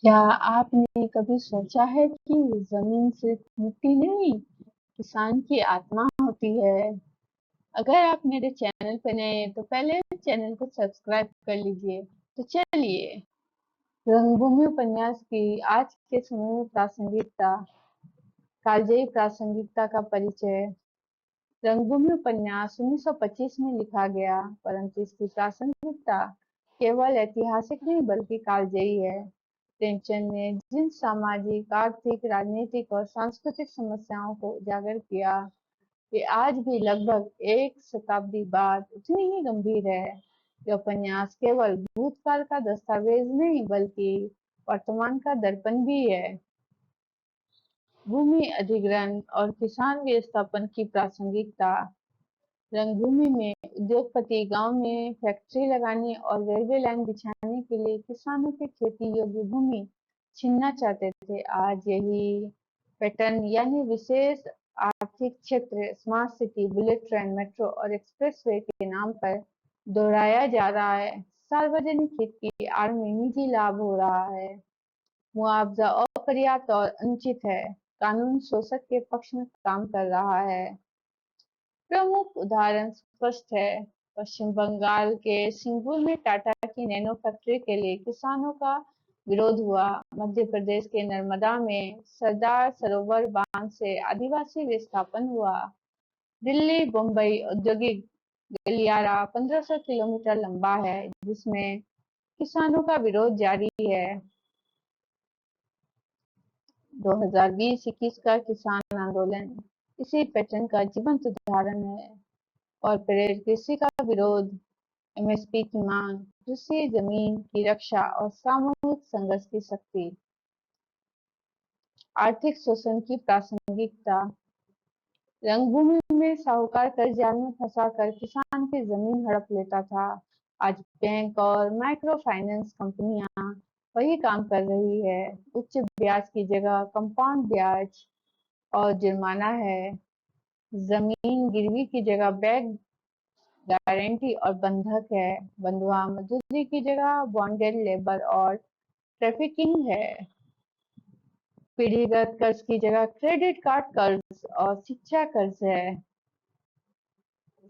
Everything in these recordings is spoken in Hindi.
क्या आपने कभी सोचा है कि जमीन सिर्फ मिट्टी नहीं, किसान की आत्मा होती है? अगर आप मेरे चैनल पर नए हैं तो पहले चैनल को सब्सक्राइब कर लीजिए। तो चलिए, रंगभूमि उपन्यास की आज के समय में प्रासंगिकता, कालजयी प्रासंगिकता का परिचय। रंगभूमि उपन्यास 1925 में लिखा गया, परंतु इसकी प्रासंगिकता केवल ऐतिहासिक नहीं बल्कि कालजयी है। प्रेमचंद ने जिन सामाजिक, आर्थिक, राजनीतिक और सांस्कृतिक समस्याओं को उजागर किया, वे आज भी लगभग एक शताब्दी बाद उतनी ही गंभीर है। यह उपन्यास केवल भूतकाल का दस्तावेज नहीं बल्कि वर्तमान का दर्पण भी है। भूमि अधिग्रहण और किसान विस्थापन की प्रासंगिकता। रंगभूमि में उद्योगपति गांव में फैक्ट्री लगाने और रेलवे लाइन बिछाने के लिए किसानों की खेती योग्य भूमि छीनना चाहते थे। आज यही पैटर्न यानी विशेष आर्थिक क्षेत्र, smart city, bullet train, metro और एक्सप्रेसवे के नाम पर दोहराया जा रहा है। सार्वजनिक हित की आड़ में निजी लाभ हो रहा है। मुआवजा अपर्याप्त और अनुचित है। कानून शोषक के पक्ष में काम कर रहा है। प्रमुख उदाहरण स्पष्ट है। पश्चिम बंगाल के सिंगुर में टाटा की नैनो फैक्ट्री के लिए किसानों का विरोध हुआ। मध्य प्रदेश के नर्मदा में सरदार सरोवर बांध से आदिवासी विस्थापन हुआ। दिल्ली मुंबई औद्योगिक गलियारा 1500 किलोमीटर लंबा है, जिसमें किसानों का विरोध जारी है। 2020-21 का किसान आंदोलन इसी पैटर्न का जीवंत उदाहरण है। कॉर्पोरेट कृषि का विरोध, एमएसपी की मांग, कृषि जमीन की रक्षा और सामूहिक संघर्ष की शक्ति। आर्थिक शोषण की प्रासंगिकता। रंगभूमि में साहूकार कर्ज जाल में फंसाकर किसान की जमीन हड़प लेता था। आज बैंक और माइक्रो फाइनेंस कंपनियां वही काम कर रही है। उच्च ब्याज की जगह कंपाउंड ब्याज और जुर्माना है। जमीन गिरवी की जगह बैंक गारंटी और बंधक है। बंधुआ मजदूरी की जगह बॉन्डेड लेबर और ट्रैफिकिंग है। पीढ़ीगत कर्ज की जगह क्रेडिट कार्ड कर्ज और शिक्षा कर्ज है।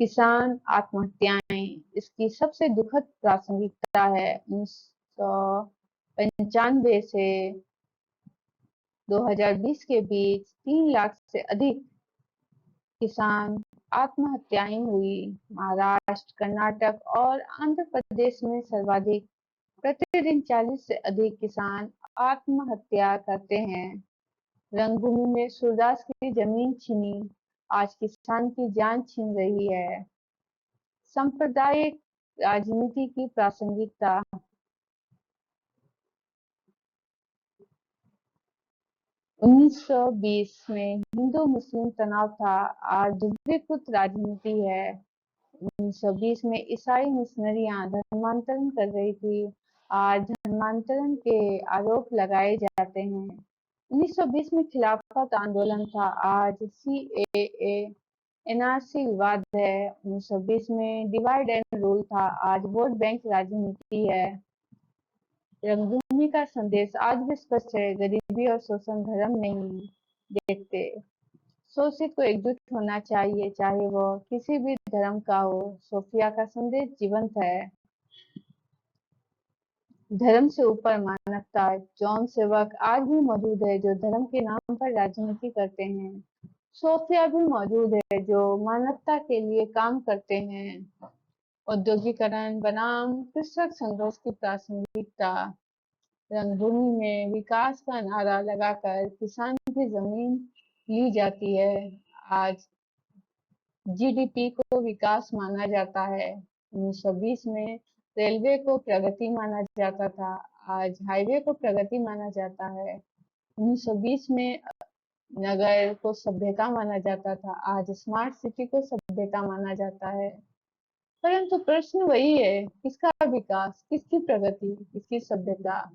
किसान आत्महत्याएं इसकी सबसे दुखद प्रासंगिकता है। 1995 से 2020 के बीच 3 लाख से अधिक किसान आत्महत्याएं हुई। महाराष्ट्र, कर्नाटक और आंध्र प्रदेश में सर्वाधिक। प्रतिदिन 40 से अधिक किसान आत्महत्या करते हैं। रंगभूमि में सूरदास की जमीन छीनी, आज किसान की जान छीन रही है। सांप्रदायिक राजनीति की प्रासंगिकता। 1920 में हिंदू मुस्लिम तनाव था, आज ध्रुवीकृत राजनीति है। 1920 में ईसाई मिशनरियां धर्मांतरण कर रही थी, आज धर्मांतरण के आरोप लगाए जाते हैं। 1920 में खिलाफत आंदोलन था, आज सीएए एनआरसी विवाद है। 1920 में डिवाइड एंड रूल था, आज वोट बैंक राजनीति है। रंगभूमि का संदेश आज भी स्पष्ट है, गरीबी और शोषण धर्म नहीं देखते। शोषित को एकजुट होना चाहिए, चाहे वह किसी भी धर्म का हो। सोफिया का संदेश जीवंत है। धर्म से ऊपर मानवता। जॉन सेवक आज भी मौजूद है जो धर्म के नाम पर राजनीति करते हैं। सोफिया भी मौजूद है जो मानवता के लिए काम करते हैं। औद्योगिकरण बनाम कृषक संघर्ष की प्रासंगिकता। रंगभूमि में विकास का नारा लगाकर किसान की जमीन ली जाती है। आज जीडीपी को विकास माना जाता है। 1920 में रेलवे को प्रगति माना जाता था, आज हाईवे को प्रगति माना जाता है। 1920 में नगर को सभ्यता माना जाता था, आज स्मार्ट सिटी को सभ्यता माना जाता है। परंतु प्रश्न वही है, किसका विकास, किसकी प्रगति, किसकी सभ्यता?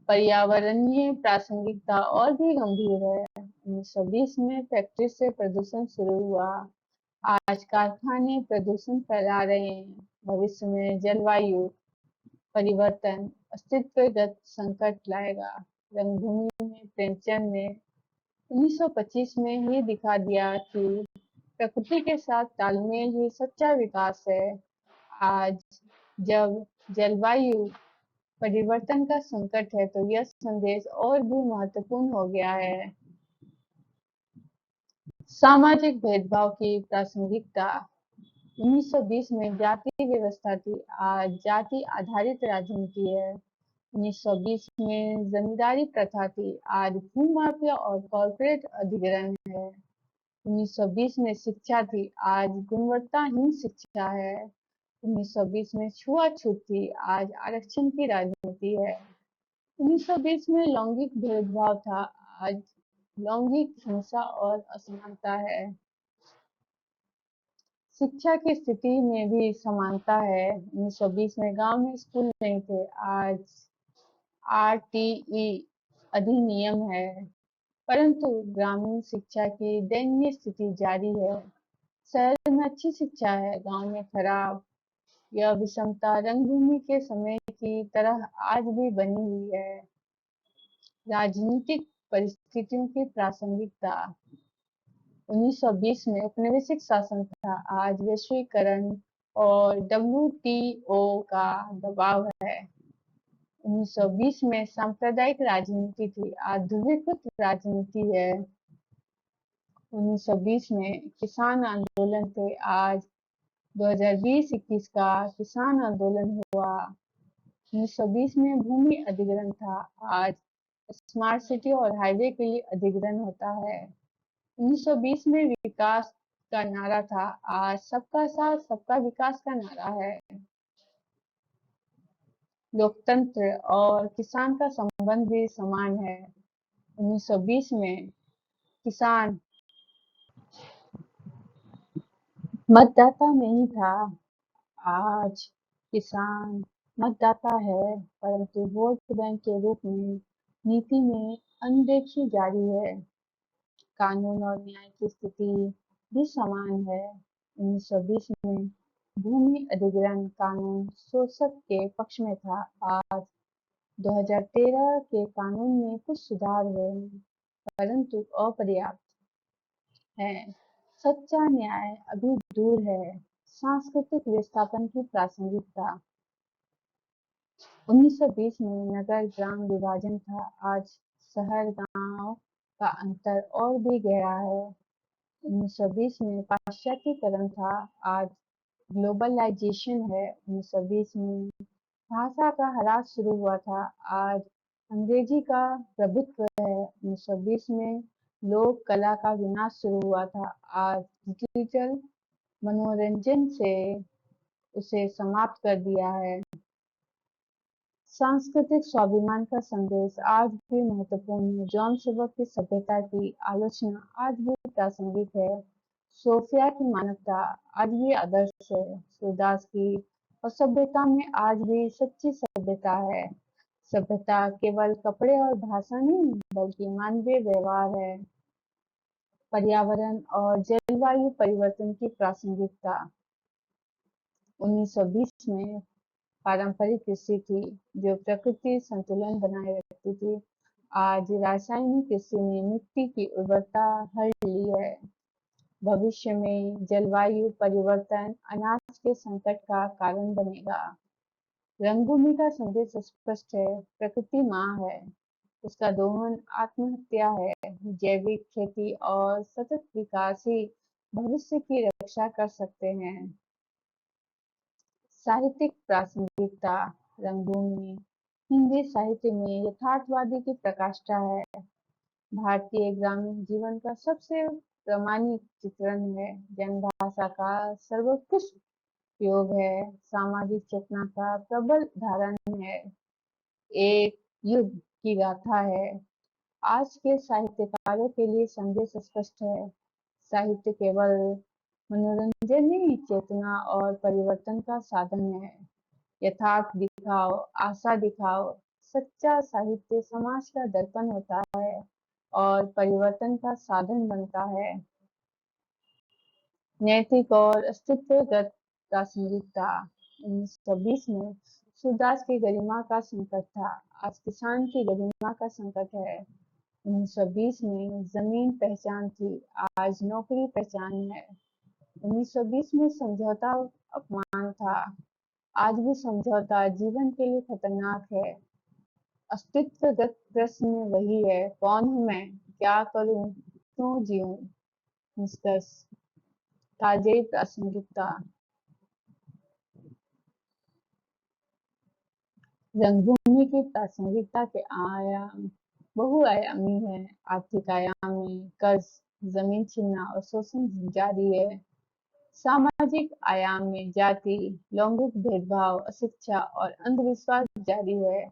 पर्यावरणीय प्रासंगिकता और भी गंभीर है। 1920 में फैक्ट्री से प्रदूषण शुरू हुआ, आज कारखाने प्रदूषण फैला रहे हैं। भविष्य में जलवायु परिवर्तन अस्तित्वगत संकट लाएगा। रंगभूमि में प्रेमचंद ने 1925 में ही दिखा दिया कि प्रकृति के साथ तालमेल ही सच्चा विकास है। आज जब जलवायु परिवर्तन का संकट है तो यह संदेश और भी महत्वपूर्ण हो गया है। सामाजिक भेदभाव की प्रासंगिकता। 1920 में जाति व्यवस्था थी, आज जाति आधारित राजनीति है। 1920 में जमींदारी प्रथा थी, आज भूमाफिया और कॉर्पोरेट अधिग्रहण है। 1920 में शिक्षा थी, आज गुणवत्ताहीन शिक्षा है। 1920 में छुआछूत थी, आज आरक्षण की राजनीति है। 1920 में लैंगिक भेदभाव था, आज लैंगिक हिंसा और असमानता है। शिक्षा की स्थिति में भी समानता है। 1920 में गांव में स्कूल नहीं थे, आज आरटीई अधिनियम है। परंतु ग्रामीण शिक्षा की दयनीय स्थिति जारी है। शहर में अच्छी शिक्षा है, गांव में खराब। यह विषमता रंगभूमि के समय की तरह आज भी बनी हुई है। राजनीतिक परिस्थितियों की प्रासंगिकता। 1920 में औपनिवेशिक शासन था, आज वैश्वीकरण और डब्ल्यूटीओ का दबाव है। 1920 में सांप्रदायिक राजनीति थी, आज ध्रुवीकृत राजनीति है। 1920 में किसान आंदोलन थे, आज 2020-21 का किसान आंदोलन हुआ। 1920 में भूमि अधिग्रहण था, आज स्मार्ट सिटी और हाईवे के लिए अधिग्रहण होता है। 1920 में विकास का नारा था, आज सबका साथ सबका विकास का नारा है। लोकतंत्र और किसान का संबंध भी समान है। 1920 में किसान मतदाता नहीं था, आज किसान मतदाता है, परंतु वोट बैंक के रूप में नीति में अनदेखी जारी है। कानून और न्याय की स्थिति भी समान है। 1920 में भूमि अधिग्रहण कानून शोषक के पक्ष में था, आज 2013 के कानून में कुछ सुधार हुए हैं, परंतु अपर्याप्त है। सच्चा न्याय अभी दूर है। सांस्कृतिक विस्थापन की प्रासंगिकता। 1920 में नगर ग्राम विभाजन था, आज शहर गांव का अंतर और भी गहरा है। 1920 में पाश्चात्यकरण था, आज ग्लोबलाइजेशन है। 1920 में भाषा का ह्रास शुरू हुआ था, आज अंग्रेजी का प्रभुत्व है। 1920 में लोक कला का विनाश शुरू हुआ था, आज डिजिटल मनोरंजन से उसे समाप्त कर दिया है। सांस्कृतिक स्वाभिमान का संदेश आज भी महत्वपूर्ण है। जॉन सेवक की सभ्यता की आलोचना आज भी प्रासंगिक है। सोफिया की मानवता आज भी आदर्श है। सूरदास की असभ्यता में आज भी सच्ची सभ्यता है। सभ्यता केवल कपड़े और भाषा नहीं, बल्कि मानवीय व्यवहार है। पर्यावरण और जलवायु परिवर्तन की प्रासंगिकता। 1920 में पारंपरिक कृषि थी, जो प्रकृति संतुलन बनाए रखती थी। आज रासायनिक कृषि ने मिट्टी की उर्वरता हर ली है। भविष्य में जलवायु परिवर्तन अनाज के संकट का कारण बनेगा। रंगभूमि का संदेश स्पष्ट है, प्रकृति माँ है, उसका दोहन आत्महत्या है। जैविक खेती और सतत विकास ही भविष्य की रक्षा कर सकते हैं। साहित्यिक प्रासंगिकता। रंगभूमि हिंदी साहित्य में यथार्थवादी की प्रकाष्ठा है। भारतीय ग्रामीण जीवन का सबसे प्रामाणिक चित्रण है। जनभाषा का सर्वोत्कृष्ट उपयोग है। सामाजिक चेतना का प्रबल धारण है। एक युग की गाथा है। आज के साहित्यकारों के लिए संदेश स्पष्ट है। साहित्य केवल मनोरंजन नहीं, चेतना और परिवर्तन का साधन है। यथार्थ दिखाओ, आशा दिखाओ। सच्चा साहित्य समाज का दर्पण होता है और परिवर्तन का साधन बनता है। नैतिक और अस्तित्वगत प्रासंगिकता। 1920 में सूरदास की गरिमा का संकट था, आज किसान की गरिमा का संकट है। 1920 में जमीन पहचान थी, आज नौकरी पहचान है। 1920 में समझौता अपमान था, आज भी समझौता जीवन के लिए खतरनाक है। अस्तित्वगत प्रश्न वही है, कौन हूँ मैं, क्या करूँ, क्यों जीऊँ। निष्कर्ष, ताज़ी प्रासंगिकता। रंगभूमि की प्रासंगिकता के आयाम बहुआयामी है। आर्थिक आयाम में कर्ज, जमीन छीनना और शोषण जारी है। सामाजिक आयाम में जाति, लैंगिक भेदभाव, अशिक्षा और अंधविश्वास जारी है।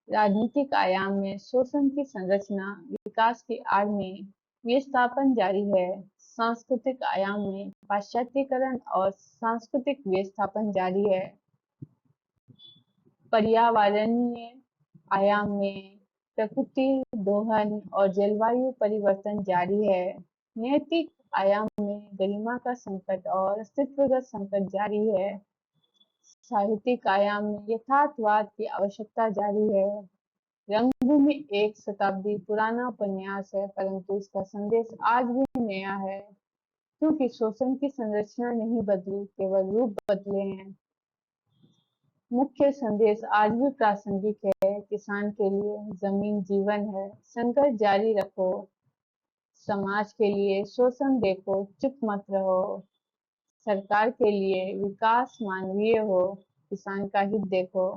राजनीतिक आयाम में शोषण की संरचना, विकास की आड़ में विस्थापन जारी है। सांस्कृतिक आयाम में पाश्चात्यकरण और सांस्कृतिक विस्थापन जारी है। पर्यावरणीय आयाम में प्रकृति दोहन और जलवायु परिवर्तन जारी है। नैतिक आयाम में गरिमा का संकट और अस्तित्वगत संकट जारी है। साहित्यिक आयाम में यथार्थवाद की आवश्यकता जारी है। रंगभूमि एक शताब्दी पुराना उपन्यास है, परंतु इसका संदेश आज भी नया है, क्योंकि शोषण की संरचना नहीं बदली, केवल रूप बदले हैं। मुख्य संदेश आज भी प्रासंगिक है। किसान के लिए जमीन जीवन है, संघर्ष जारी रखो। समाज के लिए शोषण देखो, चुप मत रहो। सरकार के लिए विकास मानवीय हो, किसान का हित देखो।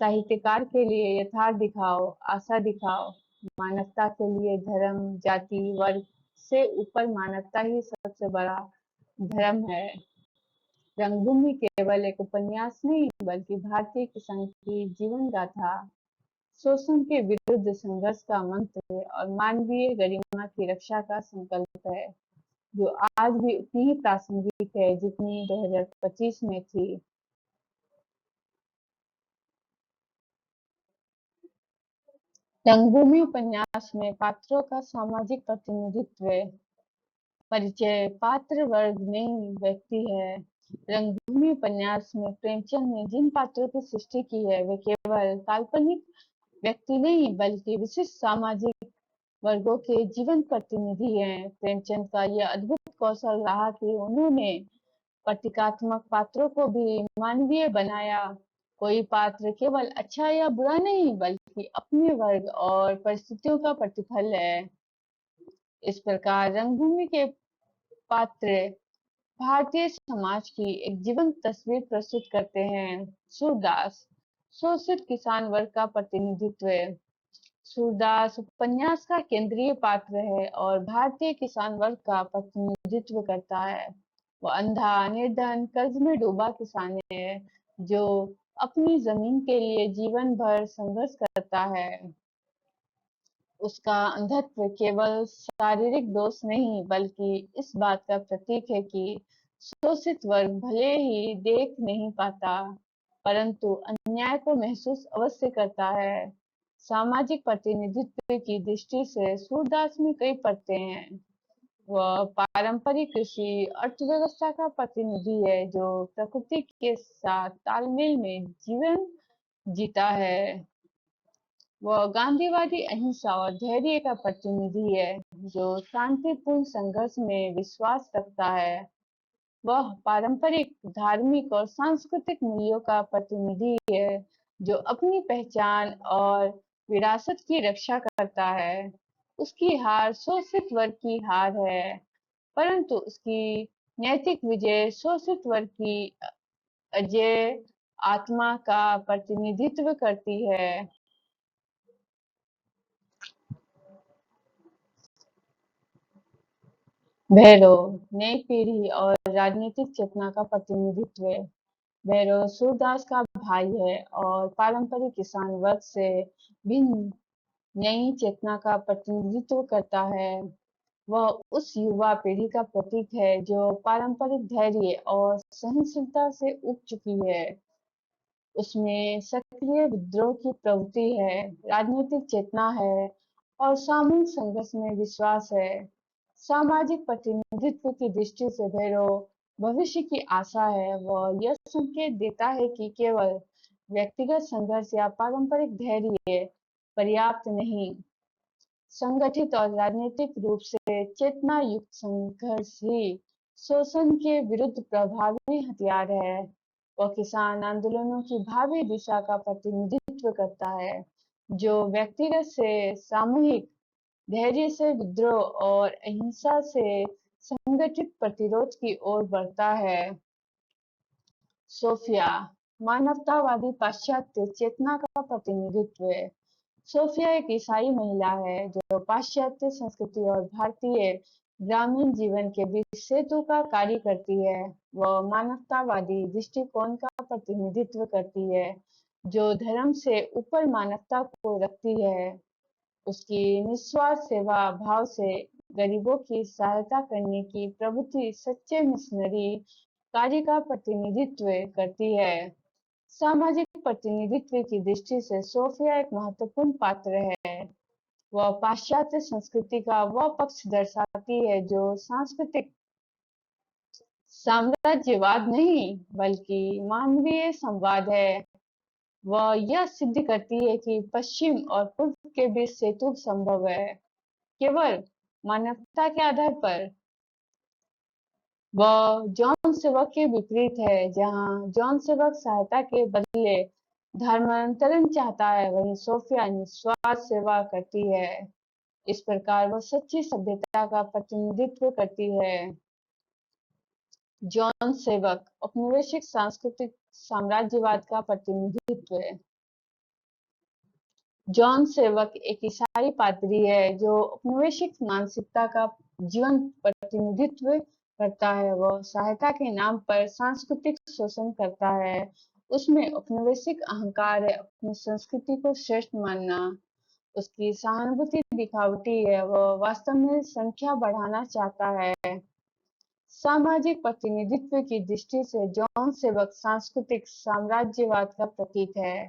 साहित्यकार के लिए यथार्थ दिखाओ, आशा दिखाओ। मानवता के लिए धर्म, जाति, वर्ग से ऊपर मानवता ही सबसे बड़ा धर्म है। रंगभूमि केवल एक उपन्यास नहीं, बल्कि भारतीय किसान की जीवन गाथा, शोषण के विरुद्ध संघर्ष का मंत्र और मानवीय गरिमा की रक्षा का संकल्प है, जो आज भी उतनी ही प्रासंगिक है जितनी 2025 में थी। रंगभूमि उपन्यास में पात्रों का सामाजिक प्रतिनिधित्व, परिचय पात्र वर्ग नहीं व्यक्ति है। रंगभूमि उपन्यास में प्रेमचंद ने जिन पात्रों की सृष्टि की है, वे केवल काल्पनिक व्यक्ति नहीं, बल्कि विशिष्ट सामाजिक वर्गों के जीवन प्रतिनिधि हैं। प्रेमचंद का यह अद्भुत कौशल रहा कि उन्होंने प्रतीकात्मक पात्रों को भी मानवीय बनाया। कोई पात्र केवल अच्छा या बुरा नहीं, बल्कि अपने वर्ग और परिस्थितियों का प्रतिफल है। इस प्रकार रंगभूमि के पात्र भारतीय समाज की एक जीवंत तस्वीर प्रस्तुत करते हैं। सूरदास, शोषित किसान वर्ग का प्रतिनिधित्व। सूरदास उपन्यास का केंद्रीय पात्र है और भारतीय किसान वर्ग का प्रतिनिधित्व करता है। वो अंधा, निर्धन, कर्ज में डूबा किसान है, जो अपनी जमीन के लिए जीवन भर संघर्ष करता है। उसका अंधत्व केवल शारीरिक दोष नहीं, बल्कि इस बात का प्रतीक है कि शोषित वर्ग भले ही देख नहीं पाता, परंतु अन्याय को महसूस अवश्य करता है। सामाजिक प्रतिनिधित्व की दृष्टि से सूरदास में कई परतें हैं। वह पारंपरिक कृषि अर्थव्यवस्था का प्रतिनिधि है, जो प्रकृति के साथ तालमेल में जीवन जीता है। वह गांधीवादी अहिंसा और धैर्य का प्रतिनिधि है, जो शांतिपूर्ण संघर्ष में विश्वास रखता है। वह पारंपरिक धार्मिक और सांस्कृतिक मूल्यों का प्रतिनिधि है, जो अपनी पहचान और विरासत की रक्षा करता है। उसकी हार शोषित वर्ग की हार है, परंतु उसकी नैतिक विजय शोषित वर्ग की अजय आत्मा का प्रतिनिधित्व करती है। भैरव, नई पीढ़ी और राजनीतिक चेतना का प्रतिनिधित्व। भैरव सूरदास का भाई है और पारंपरिक किसान वर्ग से भिन्न नई चेतना का प्रतिनिधित्व करता है। वह उस युवा पीढ़ी का प्रतीक है जो पारंपरिक धैर्य और सहनशीलता से उब चुकी है। उसमें सक्रिय विद्रोह की प्रवृत्ति है, राजनीतिक चेतना है और सामूहिक संघर्ष में विश्वास है। सामाजिक प्रतिनिधित्व की दृष्टि से भैरव भविष्य की आशा है, वह यह संकेत देता है कि केवल व्यक्तिगत संघर्ष या पारंपरिक धैर्य पर्याप्त नहीं, संगठित और राजनीतिक रूप से चेतना युक्त संघर्ष ही शोषण के विरुद्ध प्रभावी हथियार है। वह किसान आंदोलनों की भावी दिशा का प्रतिनिधित्व करता है, जो व्यक्तिगत से सामूहिक, धैर्य से विद्रोह और अहिंसा से संगठित प्रतिरोध की ओर बढ़ता है। सोफिया, मानवतावादी पाश्चात्य चेतना का प्रतिनिधित्व है। सोफिया एक ईसाई महिला है जो पाश्चात्य संस्कृति और भारतीय ग्रामीण जीवन के बीच सेतु का कार्य करती है। वह मानवतावादी दृष्टिकोण का प्रतिनिधित्व करती है, जो धर्म से ऊपर मानवता को रखती है। उसकी निस्वार्थ सेवा भाव से गरीबों की सहायता करने की प्रवृत्ति सच्चे मिशनरी कार्य का प्रतिनिधित्व करती है। सामाजिक प्रतिनिधित्व की दृष्टि से सोफिया एक महत्वपूर्ण पात्र है। वह पाश्चात्य संस्कृति का वह पक्ष दर्शाती है जो सांस्कृतिक साम्राज्यवाद नहीं, बल्कि मानवीय संवाद है। वह यह सिद्ध करती है कि पश्चिम और पूर्व के बीच सेतु संभव है, केवल मानवता के आधार पर। वह जॉन सेवक के विपरीत है, जहाँ जॉन सेवक सहायता के बदले धर्मांतरण चाहता है, वहीं सोफिया निस्वार्थ सेवा करती है। इस प्रकार वह सच्ची सभ्यता का प्रतिनिधित्व करती है। जॉन सेवक औपनिवेशिक सांस्कृतिक साम्राज्यवाद का प्रतिनिधित्व है। जॉन सेवक एक ईसाई पादरी है जो औपनिवेशिक मानसिकता का जीवंत प्रतिनिधित्व करता है। वह सहायता के नाम पर सांस्कृतिक शोषण करता है। उसमें औपनिवेशिक अहंकार है, अपनी संस्कृति को श्रेष्ठ मानना। उसकी सहानुभूति दिखावटी है, वह वास्तव में संख्या बढ़ाना चाहता है। सामाजिक प्रतिनिधित्व की दृष्टि से जॉन सेवक सांस्कृतिक साम्राज्यवाद का प्रतीक है।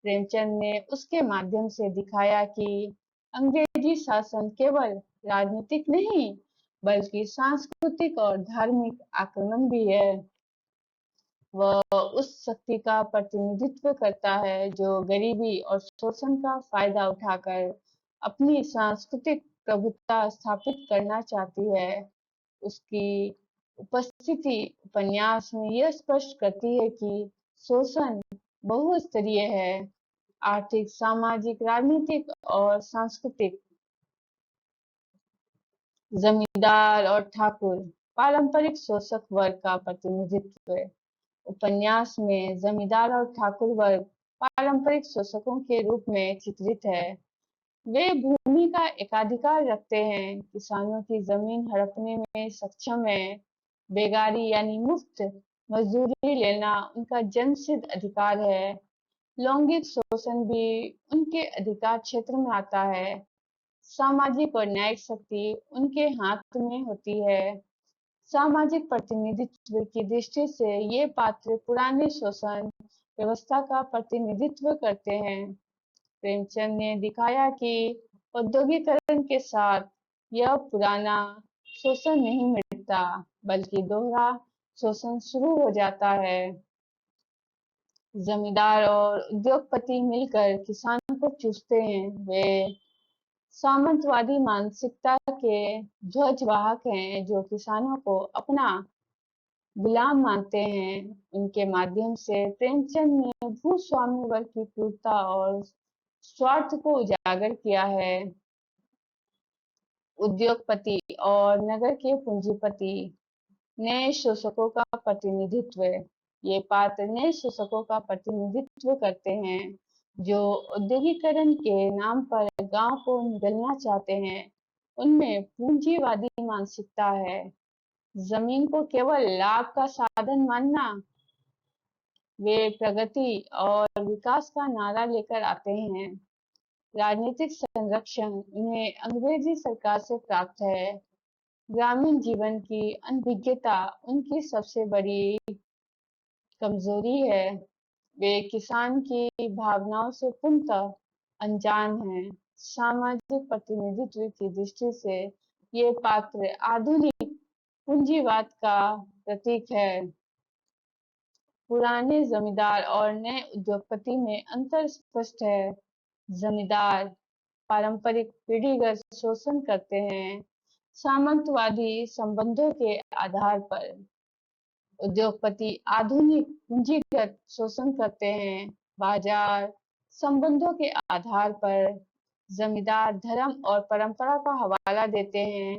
प्रेमचंद ने उसके माध्यम से दिखाया कि अंग्रेजी शासन केवल राजनीतिक नहीं, बल्कि सांस्कृतिक और धार्मिक आक्रमण भी है। वह उस शक्ति का प्रतिनिधित्व करता है जो गरीबी और शोषण का फायदा उठाकर अपनी सांस्कृतिक प्रभुत्व स्थापित करना चाहती है। उसकी उपस्थिति उपन्यास में यह स्पष्ट करती है कि शोषण बहुस्तरीय है, आर्थिक, सामाजिक, राजनीतिक और सांस्कृतिक। जमींदार और ठाकुर पारंपरिक शोषक वर्ग का प्रतिनिधित्व है। उपन्यास में जमींदार और ठाकुर वर्ग पारंपरिक शोषकों के रूप में चित्रित है। वे भूमि का एकाधिकार रखते हैं, किसानों की जमीन हड़पने में सक्षम है, बेगारी यानी मुफ्त मजदूरी लेना उनका जन्मसिद्ध अधिकार है। लैंगिक शोषण भी उनके अधिकार क्षेत्र में आता है। सामाजिक और न्यायिक शक्ति उनके हाथ में होती है। सामाजिक प्रतिनिधित्व की दृष्टि से ये पात्र पुराने शोषण व्यवस्था का प्रतिनिधित्व करते हैं। प्रेमचंद ने दिखाया कि औद्योगिकरण के साथ यह पुराना शोषण नहीं मिटता, बल्कि दोहरा शोषण शुरू हो जाता है। जमींदार और उद्योगपति मिलकर किसान को चूसते हैं। वे सामंतवादी मानसिकता के ध्वजवाहक हैं, जो किसानों को अपना गुलाम मानते हैं। उनके माध्यम से प्रेमचंद ने भूस्वाम्य वर्ग की क्रूरता और स्वार्थ को उजागर किया है। उद्योगपति और नगर के पूंजीपति नए शोषकों का प्रतिनिधित्व। ये पात्र नए शोषकों का प्रतिनिधित्व करते हैं, जो औद्योगिकरण के नाम पर गांव को निगलना चाहते हैं। उनमें पूंजीवादी मानसिकता है, जमीन को केवल लाभ का साधन मानना। वे प्रगति और विकास का नारा लेकर आते हैं। राजनीतिक संरक्षण उन्हें अंग्रेजी सरकार से प्राप्त है। ग्रामीण जीवन की अनभिज्ञता उनकी सबसे बड़ी कमजोरी है। वे किसान की भावनाओं से पूर्णतः अनजान हैं। सामाजिक प्रतिनिधित्व की दृष्टि से ये पात्र आधुनिक पूंजीवाद का प्रतीक है। पुराने जमींदार और नए उद्योगपति में अंतर स्पष्ट है। जमींदार पारंपरिक पीढ़ीगत शोषण करते हैं, सामंतवादी संबंधों के आधार पर। उद्योगपति आधुनिक पूंजीगत शोषण करते हैं, बाजार संबंधों के आधार पर। जमींदार धर्म और परंपरा का हवाला देते हैं,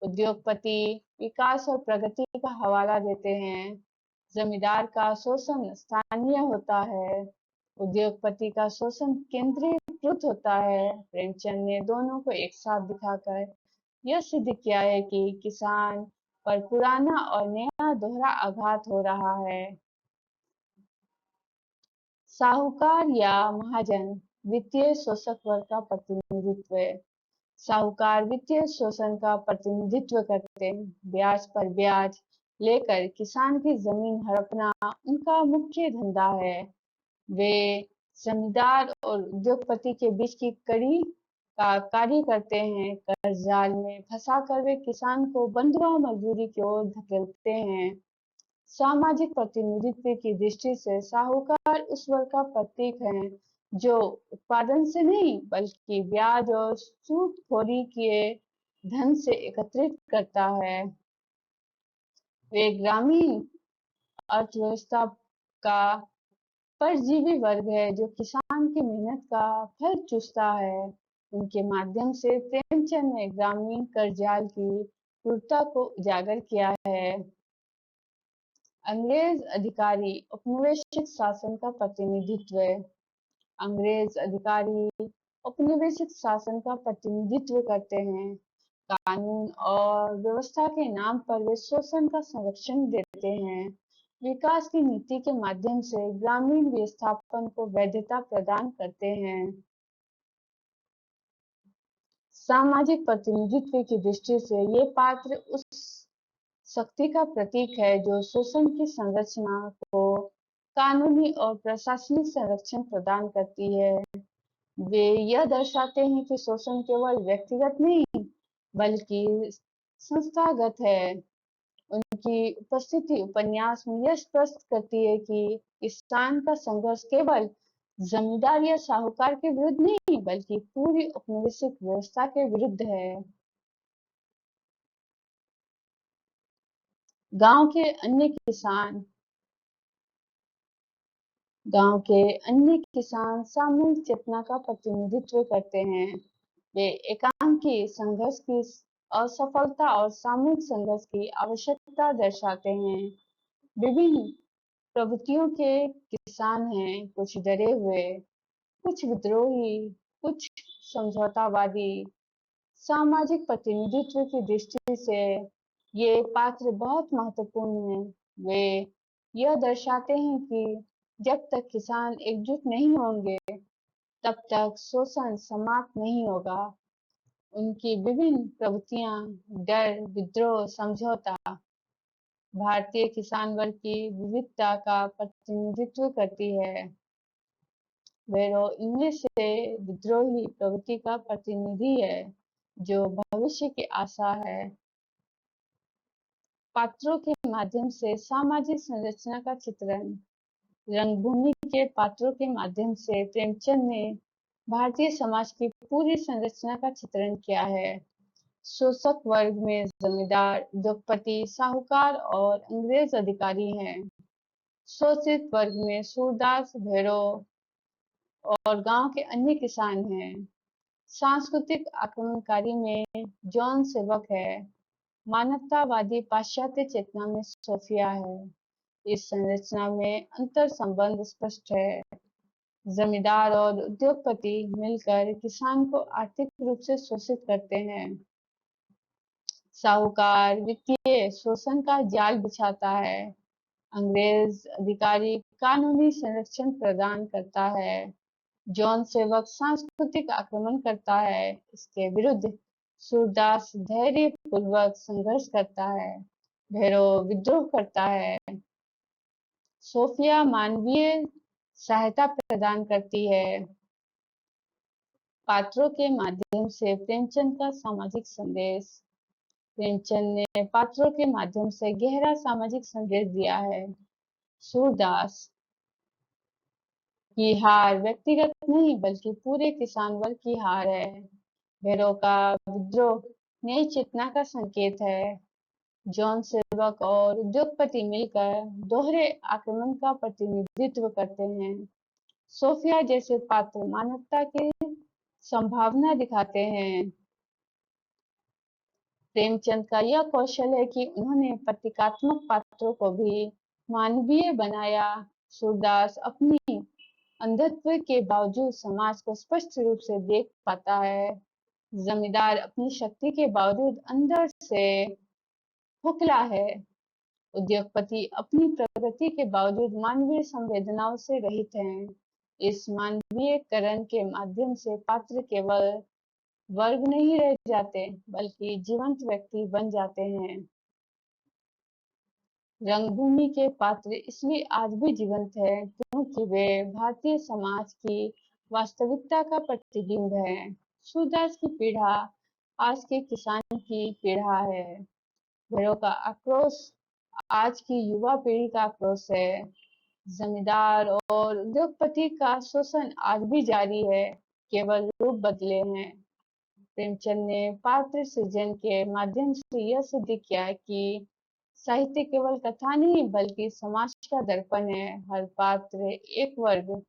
उद्योगपति विकास और प्रगति का हवाला देते हैं। जमींदार का शोषण स्थानीय होता है, उद्योगपति का शोषण केंद्रीकृत होता है। प्रेमचंद ने दोनों को एक साथ दिखाकर यह सिद्ध किया है कि किसान पर पुराना और नया दोहरा आघात हो रहा है। साहूकार या महाजन वित्तीय शोषक वर्ग का प्रतिनिधित्व। साहूकार वित्तीय शोषण का प्रतिनिधित्व करते हैं। ब्याज पर ब्याज लेकर किसान की जमीन हड़पना उनका मुख्य धंधा है। वे जमींदार और उद्योगपति के बीच की कड़ी का कार्य करते हैं। कर्ज जाल में फंसाकर वे किसान को बंधुआ मजदूरी की ओर धकेलते हैं। सामाजिक प्रतिनिधित्व की दृष्टि से साहूकार उस वर्ग का प्रतीक है जो उत्पादन से नहीं बल्कि ब्याज और सूदखोरी के धन से एकत्रित करता है। वे ग्रामीण अर्थव्यवस्था का परजीवी वर्ग है जो किसान की मेहनत का फल चूसता है। उनके माध्यम से प्रेमचंद ने ग्रामीण कर्जजाल की क्रूरता को उजागर किया है। अंग्रेज अधिकारी औपनिवेशिक शासन का प्रतिनिधित्व। अंग्रेज अधिकारी औपनिवेशिक शासन का प्रतिनिधित्व करते हैं। कानून और व्यवस्था के नाम पर वे शोषण का संरक्षण देते हैं। विकास की नीति के माध्यम से ग्रामीण विस्थापन को वैधता प्रदान करते हैं। सामाजिक प्रतिनिधित्व की दृष्टि से ये पात्र उस शक्ति का प्रतीक है जो शोषण की संरचना को कानूनी और प्रशासनिक संरक्षण प्रदान करती है। वे यह दर्शाते हैं कि शोषण केवल व्यक्तिगत नहीं बल्कि संस्थागत है। उनकी उपस्थिति उपन्यास में यह स्पष्ट करती है कि किसान का संघर्ष केवल जमींदार या साहूकार के विरुद्ध नहीं बल्कि पूरी औपनिवेशिक व्यवस्था के विरुद्ध है। गांव के अन्य किसान गांव के अन्य किसान सामूहिक चेतना का प्रतिनिधित्व करते हैं। वे एकांकी संघर्ष की असफलता और सामूहिक संघर्ष की आवश्यकता दर्शाते हैं। विभिन्न प्रवृत्तियों के किसान हैं, कुछ डरे हुए, कुछ विद्रोही, कुछ समझौतावादी। सामाजिक प्रतिनिधित्व की दृष्टि से ये पात्र बहुत महत्वपूर्ण हैं। वे यह दर्शाते हैं कि जब तक किसान एकजुट नहीं होंगे तब तक शोषण समाप्त नहीं होगा। उनकी विभिन्न प्रवृत्तियां डर, विद्रोह, समझौता भारतीय किसान वर्ग की विविधता का प्रतिनिधित्व करती है। वेरो इनमें से विद्रोही प्रवृत्ति का प्रतिनिधि है जो भविष्य की आशा है। पात्रों के माध्यम से सामाजिक संरचना का चित्रण। रंगभूमि के पात्रों के माध्यम से प्रेमचंद ने भारतीय समाज की पूरी संरचना का चित्रण किया है। शोषक वर्ग में जमींदार, उद्योगपति, साहूकार और अंग्रेज अधिकारी हैं। शोषित वर्ग में सूरदास, भैरव और गांव के अन्य किसान हैं। सांस्कृतिक आक्रमणकारी में जॉन सेवक है। मानवतावादी पाश्चात्य चेतना में सोफिया है। इस संरचना में अंतर संबंध स्पष्ट है। जमींदार और उद्योगपति मिलकर किसान को आर्थिक रूप से शोषित करते हैं। साहूकार वित्तीय शोषण का जाल बिछाता है। अंग्रेज अधिकारी कानूनी संरक्षण प्रदान करता है। जॉन सेवक सांस्कृतिक आक्रमण करता है। इसके विरुद्ध सूरदास धैर्य पूर्वक संघर्ष करता है। भैरव विद्रोह करता है। सोफिया मानवीय सहायता प्रदान करती है। पात्रों के माध्यम से प्रेमचंद का सामाजिक संदेश। प्रेमचंद ने पात्रों के माध्यम से गहरा सामाजिक संदेश दिया है। सूरदास की हार व्यक्तिगत नहीं बल्कि पूरे किसान वर्ग की हार है। भैरव का विद्रोह नई चेतना का संकेत है। जॉन सेवक और उद्योगपति मिलकर दोहरे आक्रमण का प्रतिनिधित्व करते हैं। सोफिया जैसे पात्र मानवता की संभावना दिखाते हैं। प्रेमचंद का यह कौशल है कि उन्होंने प्रतीकात्मक पात्रों को भी मानवीय बनाया। सूरदास अपनी अंधत्व के बावजूद समाज को स्पष्ट रूप से देख पाता है। जमींदार अपनी शक्ति के बावजूद अंदर से खोखला है। उद्योगपति अपनी प्रगति के बावजूद मानवीय संवेदनाओं से रहित हैं। इस मानवीयकरण के माध्यम से पात्र केवल वर्ग नहीं रह जाते बल्कि जीवंत व्यक्ति बन जाते हैं। रंगभूमि के पात्र इसलिए आज भी जीवंत है क्योंकि वे भारतीय समाज की वास्तविकता का प्रतिबिंब है। सूरदास की पीड़ा आज के किसान की पीड़ा है। भैरव का आक्रोश आज की युवा पीढ़ी का आक्रोश है। जमींदार और उद्योगपति का शोषण आज भी जारी है, केवल रूप बदले हैं। प्रेमचंद ने पात्र सृजन के माध्यम से यह सिद्ध किया कि साहित्य केवल कथा नहीं बल्कि समाज का दर्पण है। हर पात्र एक वर्ग,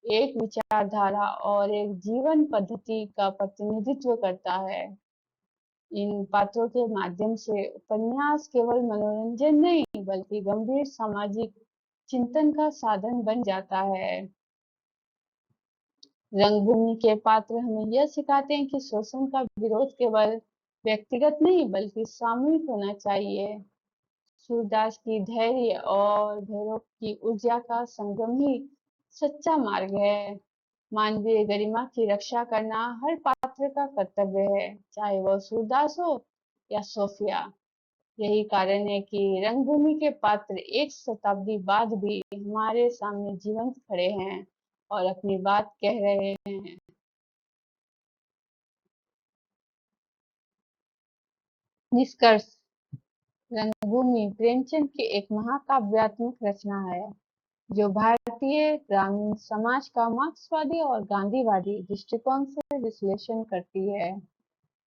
एक विचारधारा और एक जीवन पद्धति का प्रतिनिधित्व करता है। इन पात्रों के माध्यम से उपन्यास केवल मनोरंजन नहीं बल्कि गंभीर सामाजिक चिंतन का साधन बन जाता है। रंगभूमि के पात्र हमें यह सिखाते हैं कि शोषण का विरोध केवल व्यक्तिगत नहीं बल्कि सामूहिक होना चाहिए। सूरदास की धैर्य और भैरव की ऊर्जा का संगम ही सच्चा मार्ग है। मानवीय गरिमा की रक्षा करना हर पात्र का कर्तव्य है, चाहे वह सूरदास हो या सोफिया। यही कारण है कि रंगभूमि के पात्र एक शताब्दी बाद भी हमारे सामने जीवंत खड़े हैं और अपनी बात कह रहे हैं। निष्कर्ष, रंगभूमि प्रेमचंद की एक महाकाव्यात्मक रचना है जो भारतीय ग्रामीण समाज का मार्क्सवादी और गांधीवादी दृष्टिकोण से विश्लेषण करती है।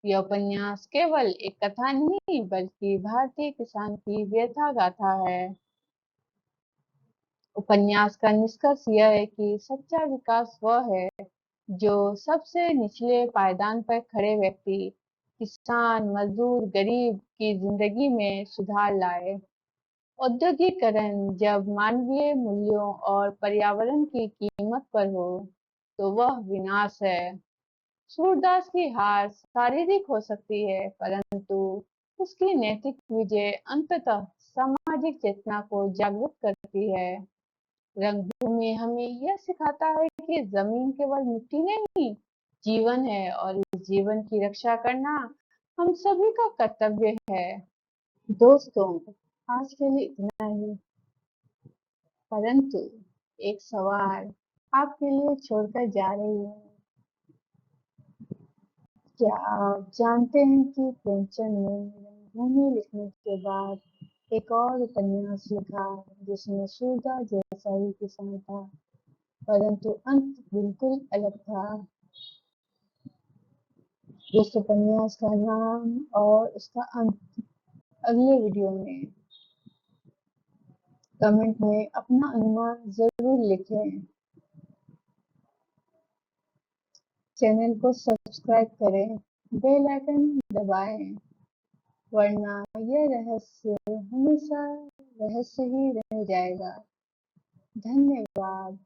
यह उपन्यास केवल एक कथा नहीं बल्कि भारतीय किसान की व्यथा गाथा है। उपन्यास का निष्कर्ष यह है कि सच्चा विकास वह है जो सबसे निचले पायदान पर खड़े व्यक्ति, किसान, मजदूर, गरीब की जिंदगी में सुधार लाए। औद्योगिकरण जब मानवीय मूल्यों और पर्यावरण की कीमत पर हो, तो वह विनाश है। सूरदास की हार शारीरिक हो सकती है, परंतु उसकी नैतिक विजय अंततः सामाजिक चेतना को जागृत करती है। रंगभूमि हमें यह सिखाता है कि जमीन केवल मिट्टी नहीं, जीवन है और इस जीवन की रक्षा करना हम सभी का कर्तव्य है। दोस्तों, आज के लिए इतना ही, परंतु एक सवाल आपके लिए छोड़कर जा रही हूँ। क्या आप जानते हैं कि प्रेमचंद ने रंगभूमि लिखने के बाद एक और उपन्यास लिखा जिसमें सूरदास जैसा ही किसान था, परंतु अंत बिल्कुल अलग था। उस उपन्यास का नाम और उसका अंत अगले वीडियो में कमेंट में अपना अनुमान जरूर लिखें। चैनल को सब्सक्राइब करें, बेल आइकन दबाएं, वरना यह रहस्य हमेशा रहस्य ही रह जाएगा। धन्यवाद।